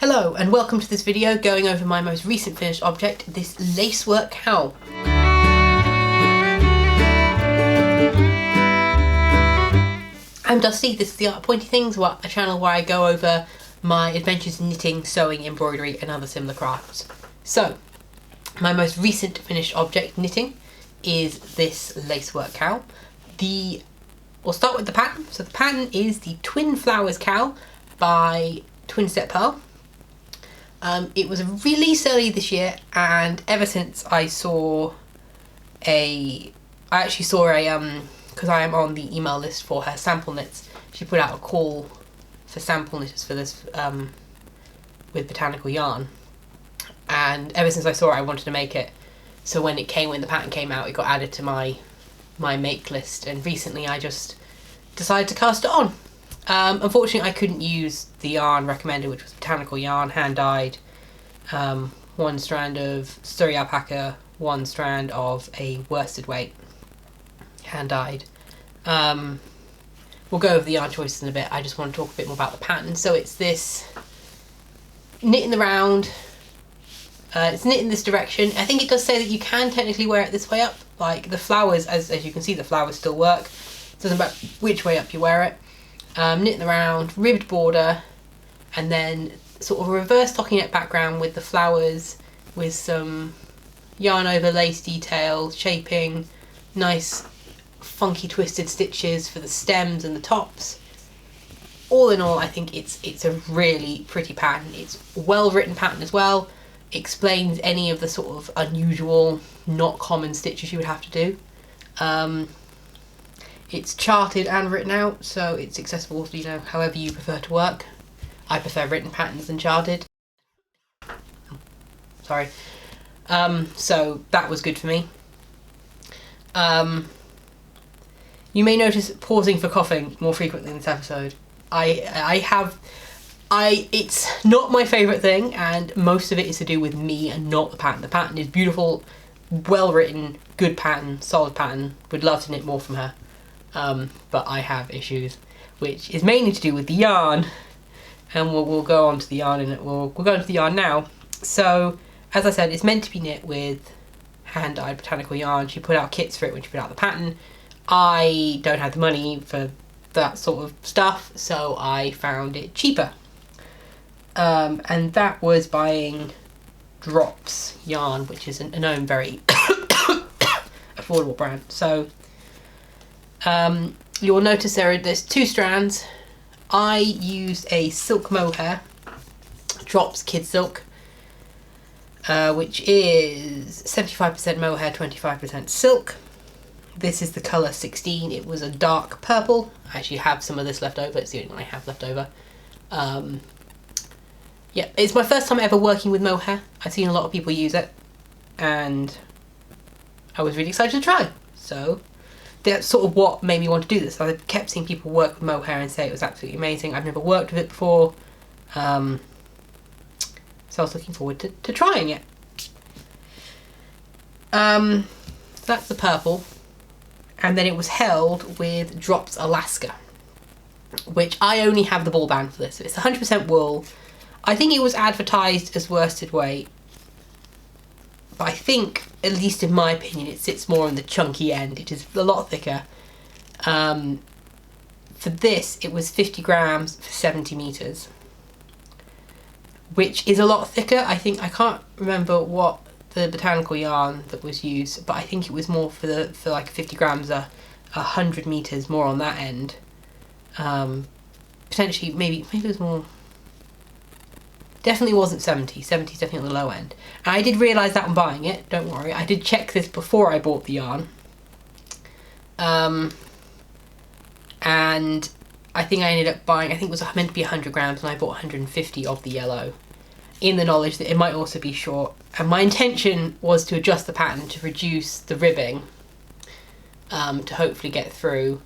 Hello and welcome to this video going over my most recent finished object, this lacework cowl. I'm Dusty, this is the Art of Pointy Things, a channel where I go over my adventures in knitting, sewing, embroidery and other similar crafts. So, my most recent finished object knitting is this lacework cowl. We'll start with the pattern. So the pattern is the Twin Flowers cowl by Twin Set Pearl. It was released early this year, and ever since I saw because I am on the email list for her sample knits, she put out a call for sample knitters for this with botanical yarn, and ever since I saw it I wanted to make it. So when the pattern came out, it got added to my make list, and recently I just decided to cast it on. Unfortunately I couldn't use the yarn recommended, which was botanical yarn, hand dyed, one strand of Surrey alpaca, one strand of a worsted weight, hand dyed. We'll go over the yarn choices in a bit. I just want to talk a bit more about the pattern. So it's this knit in the round, it's knit in this direction. I think it does say that you can technically wear it this way up, like the flowers, as you can see, the flowers still work. It doesn't matter which way up you wear it. Knit in the round, ribbed border, and then sort of a reverse stockinette background with the flowers with some yarn over lace detail, shaping, nice funky twisted stitches for the stems and the tops. All in all, I think it's a really pretty pattern. It's a well written pattern as well. It explains any of the sort of unusual, not common stitches you would have to do. It's charted and written out, so it's accessible, however you prefer to work. I prefer written patterns than charted. Sorry. So that was good for me. You may notice pausing for coughing more frequently in this episode. It's not my favourite thing, and most of it is to do with me and not the pattern. The pattern is beautiful, well written, good pattern, solid pattern. Would love to knit more from her. But I have issues, which is mainly to do with the yarn, and we'll go on to the yarn we'll go into the yarn now. So, as I said, it's meant to be knit with hand-dyed botanical yarn. She put out kits for it when she put out the pattern. I don't have the money for that sort of stuff, so I found it cheaper. And that was buying Drops yarn, which is a known very affordable brand. So, you'll notice there's two strands. I used a silk mohair, Drops Kid Silk, which is 75% mohair, 25% silk. This is the colour 16. It was a dark purple. I actually have some of this left over. It's the only one I have left over. Yeah, it's my first time ever working with mohair. I've seen a lot of people use it, and I was really excited to try. So that's sort of what made me want to do this. I kept seeing people work with mohair and say it was absolutely amazing. I've never worked with it before, so I was looking forward to trying it. That's the purple, and then it was held with Drops Alaska, which I only have the ball band for this. It's 100% wool. I think it was advertised as worsted weight, but I think, at least in my opinion, it sits more on the chunky end. It is a lot thicker. For this, it was 50 grams for 70 meters, which is a lot thicker. I can't remember what the botanical yarn that was used, but I think it was more for like 50 grams, 100 meters more on that end. Potentially, maybe it was more. Definitely wasn't 70. 70 is definitely on the low end. And I did realise that when buying it, don't worry. I did check this before I bought the yarn. And I think I ended up buying, I think it was meant to be 100 grams, and I bought 150 of the yellow, in the knowledge that it might also be short. And my intention was to adjust the pattern to reduce the ribbing, to hopefully get through.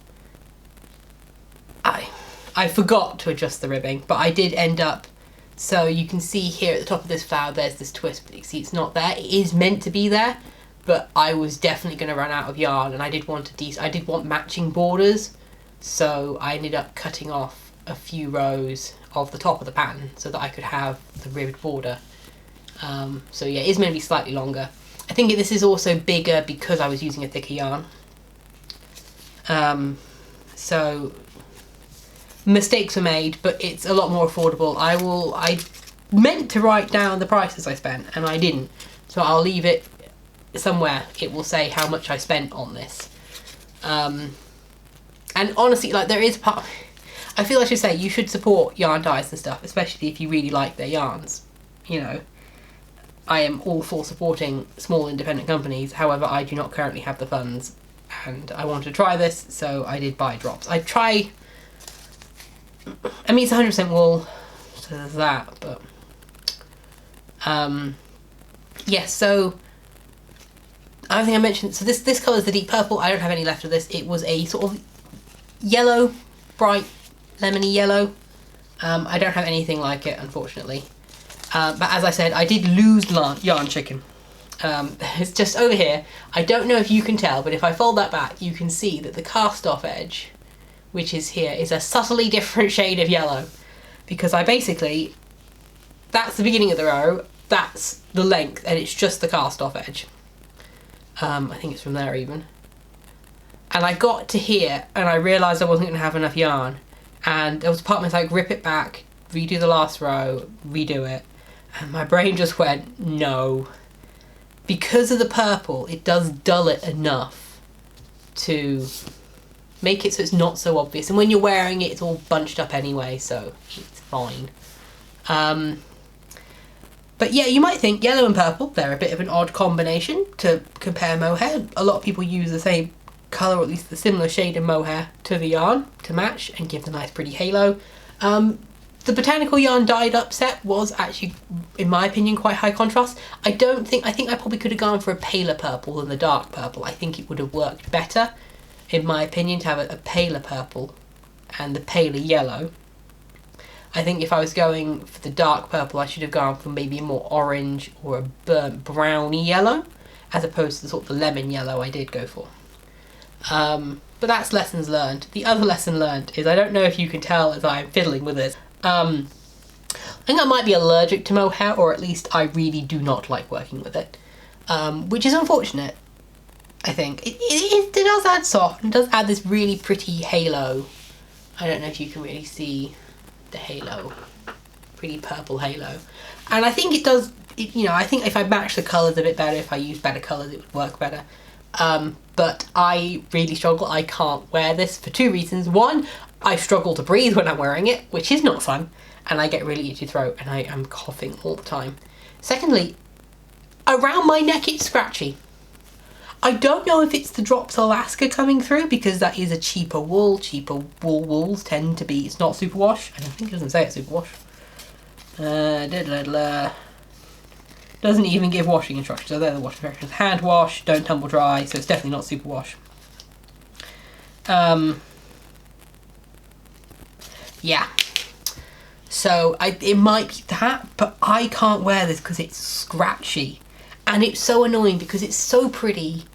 I forgot to adjust the ribbing, but I did end up. So you can see here at the top of this flower, there's this twist, but you see it's not there. It is meant to be there, but I was definitely going to run out of yarn, and I did want matching borders, so I ended up cutting off a few rows of the top of the pattern so that I could have the ribbed border. So yeah, it is meant to be slightly longer. I think this is also bigger because I was using a thicker yarn. So mistakes were made, but it's a lot more affordable. I meant to write down the prices I spent and I didn't, so I'll leave it somewhere. It will say how much I spent on this. And honestly, like, there is part, I feel I should say you should support yarn dyes and stuff, especially if you really like their yarns. You know, I am all for supporting small independent companies, however I do not currently have the funds and I wanted to try this, so I did buy drops. I mean, it's 100% wool, so there's that, but yes, so I think I mentioned, so this colour is the deep purple. I don't have any left of this. It was a sort of yellow, bright lemony yellow. I don't have anything like it, unfortunately. But as I said, I did lose yarn chicken. It's just over here. I don't know if you can tell, but if I fold that back, you can see that the cast off edge, which is here, is a subtly different shade of yellow. Because I basically, that's the beginning of the row, that's the length, and it's just the cast off edge. I think it's from there even. And I got to here and I realised I wasn't going to have enough yarn. And there was a part where I was like, rip it back, redo the last row, redo it. And my brain just went, no. Because of the purple, it does dull it enough to make it so it's not so obvious. And when you're wearing it, it's all bunched up anyway, so it's fine. But yeah, you might think yellow and purple, they're a bit of an odd combination to compare mohair. A lot of people use the same colour, or at least the similar shade of mohair, to the yarn to match and give the nice pretty halo. The botanical yarn dyed up set was actually, in my opinion, quite high contrast. I think I probably could have gone for a paler purple than the dark purple. I think it would have worked better, in my opinion, to have a paler purple and the paler yellow. I think if I was going for the dark purple, I should have gone for maybe a more orange or a burnt browny yellow, as opposed to the sort of the lemon yellow I did go for. But that's lessons learned. The other lesson learned is, I don't know if you can tell as I'm fiddling with this, I think I might be allergic to mohair, or at least I really do not like working with it, which is unfortunate. I think it does add soft and does add this really pretty halo. I don't know if you can really see the halo, pretty purple halo, and I think it does. You know, I think if I match the colours a bit better, if I use better colours, it would work better. But I really struggle. I can't wear this for two reasons. One, I struggle to breathe when I'm wearing it, which is not fun, and I get really itchy throat and I am coughing all the time. Secondly, around my neck it's scratchy. I don't know if it's the Drops Alaska coming through, because that is a cheaper wool. Cheaper wools tend to be, it's not superwash. I don't think it doesn't say it's superwash. Doesn't even give washing instructions. So they're the washing instructions. Hand wash, don't tumble dry, so it's definitely not superwash. Yeah. So it might be that, but I can't wear this because it's scratchy. And it's so annoying because it's so pretty,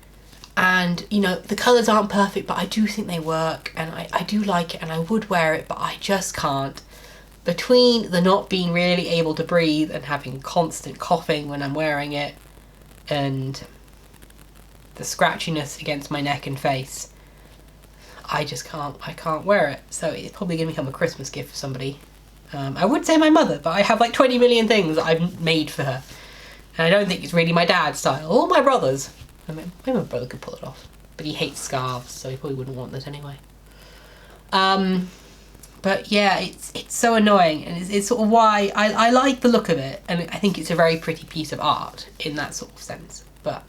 and you know, the colours aren't perfect, but I do think they work, and I do like it, and I would wear it, but I just can't. Between the not being really able to breathe and having constant coughing when I'm wearing it, and the scratchiness against my neck and face, I can't wear it. So it's probably going to become a Christmas gift for somebody. I would say my mother, but I have like 20 million things that I've made for her. And I don't think it's really my dad's style, or my brother's. I mean, maybe my brother could pull it off, but he hates scarves, so he probably wouldn't want this anyway. But yeah, it's so annoying, and it's sort of why I like the look of it, and I think it's a very pretty piece of art in that sort of sense, but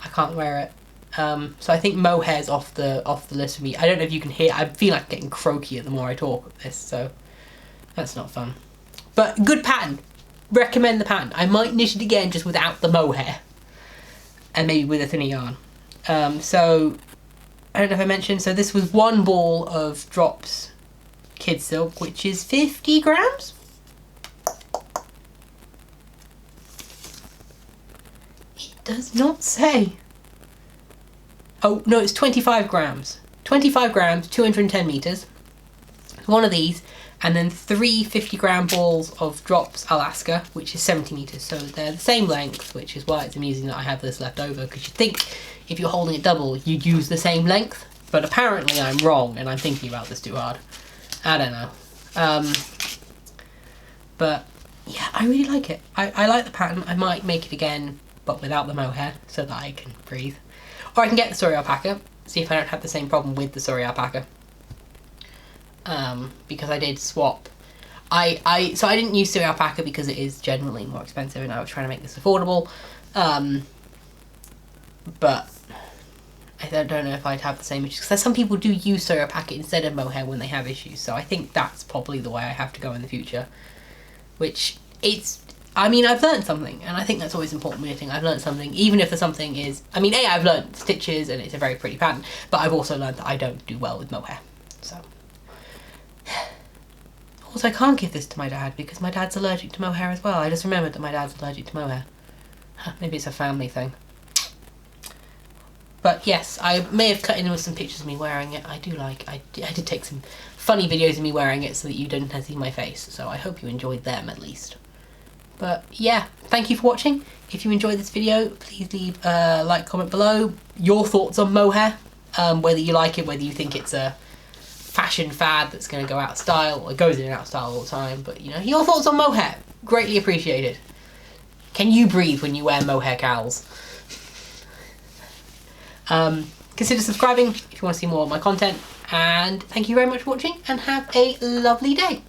I can't wear it. So I think mohair's off the list for me. I don't know if you can hear, I feel like I'm getting croakier the more I talk of this, so that's not fun. But good pattern. Recommend the pattern. I might knit it again just without the mohair, and maybe with a thinner yarn. So I don't know if I mentioned, so this was one ball of Drops Kid Silk, which is 50 grams. It does not say. Oh no, it's 25 grams. 25 grams, 210 meters. One of these, and then 3 50-gram balls of Drops Alaska, which is 70 meters. So they're the same length, which is why it's amusing that I have this left over, because you'd think if you're holding it double, you'd use the same length, but apparently I'm wrong and I'm thinking about this too hard. I don't know. But yeah, I really like it. I like the pattern. I might make it again, but without the mohair, so that I can breathe. Or I can get the Suri alpaca, see if I don't have the same problem with the Suri alpaca. Because I did swap. So I didn't use Suri alpaca because it is generally more expensive, and I was trying to make this affordable. But I don't know if I'd have the same issues, because some people do use Suri alpaca instead of mohair when they have issues. So I think that's probably the way I have to go in the future. Which I mean, I've learned something, and I think that's always important with knitting. I've learned something, even if the something is, I mean, I've learned stitches and it's a very pretty pattern, but I've also learned that I don't do well with mohair. So, also I can't give this to my dad because my dad's allergic to mohair as well. I just remembered that my dad's allergic to mohair. Maybe it's a family thing. But yes, I may have cut in with some pictures of me wearing it. I did take some funny videos of me wearing it so that you didn't see my face. So I hope you enjoyed them at least. But yeah, thank you for watching. If you enjoyed this video, please leave a like, comment below your thoughts on mohair. Whether you like it, whether you think it's a fashion fad that's going to go out of style, or it goes in and out of style all the time. But you know, your thoughts on mohair, greatly appreciated. Can you breathe when you wear mohair cowls? Consider subscribing if you want to see more of my content, and thank you very much for watching, and have a lovely day.